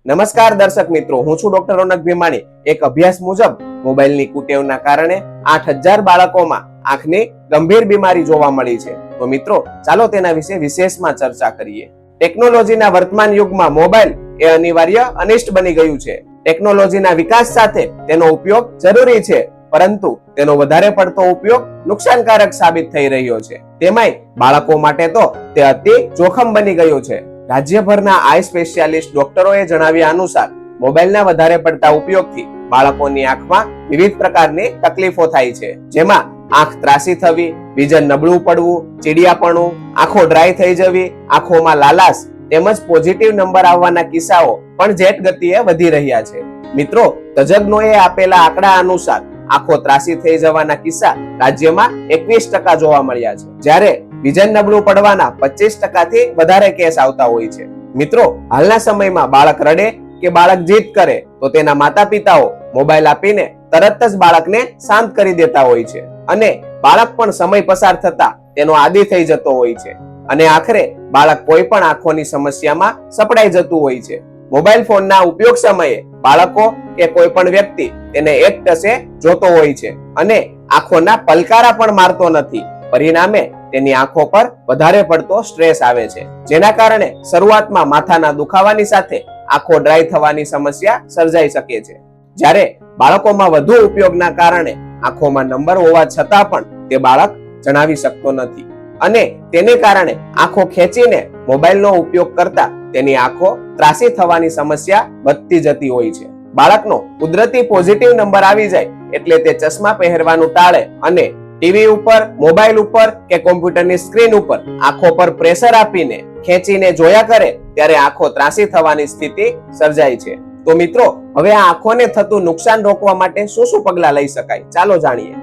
નમસ્કાર દર્શક મિત્રો, હું છું ડોક્ટર રોનક ભીમાણી. એક અભ્યાસ મુજબ મોબાઈલની કુટેવના કારણે 8,000 બાળકોમાં આંખની ગંભીર બીમારી જોવા મળી છે. તો મિત્રો, ચાલો તેના વિશે વિશેષમાં ચર્ચા કરીએ. ટેકનોલોજીના વર્તમાન યુગમાં મોબાઈલ એ અનિવાર્ય અનિષ્ટ બની ગયું છે. ટેકનોલોજીના વિકાસ સાથે તેનો ઉપયોગ જરૂરી છે, પરંતુ તેનો વધારે પડતો ઉપયોગ નુકસાનકારક સાબિત થઈ રહ્યો છે. તેમાંય બાળકો માટે તો તે અતિ જોખમ બની ગયું છે. રાજ્યભરના આઈ સ્પેશિયાલિસ્ટ ડોક્ટરોએ જણાવ્યા અનુસાર મોબાઈલના વધારે પડતા ઉપયોગથી બાળકોની આંખમાં વિવિધ પ્રકારની તકલીફો થાય છે, જેમાં આંખ ત્રાસી થવી, વિઝન નબળું પડવું, ચીડિયાપણું, આંખો ડ્રાય થઈ જવી, આંખોમાં લાલાશ તેમજ પોઝિટિવ નંબર આવવાના કિસ્સાઓ પણ જેટ ગતિએ વધી રહ્યા છે. મિત્રો, તજજ્ઞોએ આપેલા આંકડા અનુસાર આંખો ત્રાસી થઈ જવાના કિસ્સા રાજ્યમાં 21% જોવા મળ્યા છે, જ્યારે વિઝન નબળું પડવાના 25% થી વધારે કેસ આવતા હોય છે. મિત્રો, હાલના સમયમાં બાળક રડે કે બાળક જીદ કરે તો તેના માતા પિતાઓ મોબાઈલ આપીને તરત જ બાળકને શાંત કરી દેતા હોય છે, અને બાળક પણ સમય પસાર થતા તેનો આદી થઈ જતો હોય છે, અને આખરે બાળક કોઈ પણ આંખોની સમસ્યામાં સપડાઈ જતું હોય છે. મોબાઈલ ફોનના ઉપયોગ સમયે બાળકો કે કોઈ પણ વ્યક્તિ તેને એક ટસે જોતો હોય છે અને આંખોના પલકારા પણ મારતો નથી. પરિણામે તેની આંખો પર વધારે પડતો સ્ટ્રેસ આવે છે, જેના કારણે શરૂઆતમાં માથાના દુખાવાની સાથે આંખો ડ્રાય થવાની સમસ્યા સર્જાઈ શકે છે. જ્યારે બાળકોમાં વધુ ઉપયોગના કારણે આંખોમાં નંબર હોવા છતાં પણ તે બાળક જણાવી શકતો નથી, અને તેને કારણે આંખો ખેંચીને મોબાઈલનો ઉપયોગ કરતા તેની આંખો ત્રાસી થવાની સમસ્યા વધતી જતી હોય છે. બાળકનો કુદરતી પોઝિટિવ નંબર આવી જાય એટલે તે ચશ્મા પહેરવાનું ટાળે અને ટીવી ઉપર, મોબાઈલ ઉપર કે કોમ્પ્યુટરની સ્ક્રીન ઉપર આંખો પર પ્રેશર આપીને ખેંચીને જોયા કરે ત્યારે આંખો ત્રાસી થવાની સ્થિતિ સર્જાય છે. તો મિત્રો, હવે આ આંખોને થતું નુકસાન રોકવા માટે શું શું પગલાં લઈ શકાય, ચાલો જાણીએ.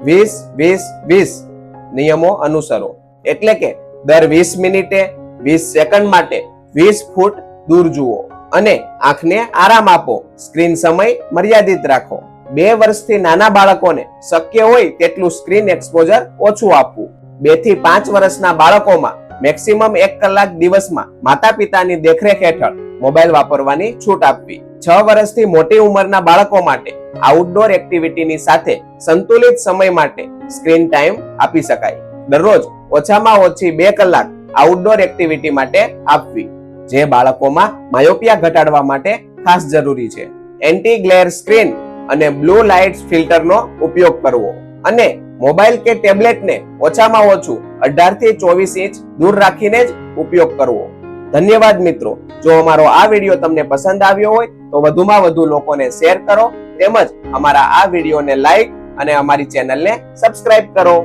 20-20-20 નિયમો અનુસરો. એટલે કે દર 20 મિનિટે 20 સેકન્ડ માટે 20 ફૂટ દૂર જુઓ અને આંખને આરામ આપો. સ્ક્રીન સમય મર્યાદિત રાખો. 2 વર્ષથી નાના બાળકોને શક્ય હોય તેટલું સ્ક્રીન એક્સપોઝર ઓછું આપવું. 2 થી 5 વર્ષના બાળકોમાં મેક્સિમમ 1 કલાક દિવસમાં માતા પિતાની દેખરેખ હેઠળ મોબાઈલ વાપરવાની છૂટ આપવી. 6 વર્ષથી મોટી ઉંમરના બાળકો માટે આઉટડોર એક્ટિવિટીની સાથે સંતુલિત સમય માટે સ્ક્રીન ટાઈમ આપી શકાય. દરરોજ ઓછામાં ઓછી 2 કલાક આઉટડોર એક્ટિવિટી માટે આપવી, જે બાળકોમાં માયોપિયા ઘટાડવા માટે ખાસ જરૂરી છે. એન્ટી ગ્લેર સ્ક્રીન અને બ્લુ લાઇટ ફિલ્ટરનો ઉપયોગ કરવો, અને મોબાઈલ કે ટેબ્લેટને ઓછામાં ઓછું 18 થી 24 ઇંચ દૂર રાખીને જ ઉપયોગ કરવો. ધન્યવાદ મિત્રો. જો અમારો આ વિડીયો તમને પસંદ આવ્યો હોય તો વધુમાં વધુ લોકોને શેર કરો, તેમજ અમારા આ વિડીયોને લાઈક અને અમારી ચેનલને સબસ્ક્રાઇબ કરો.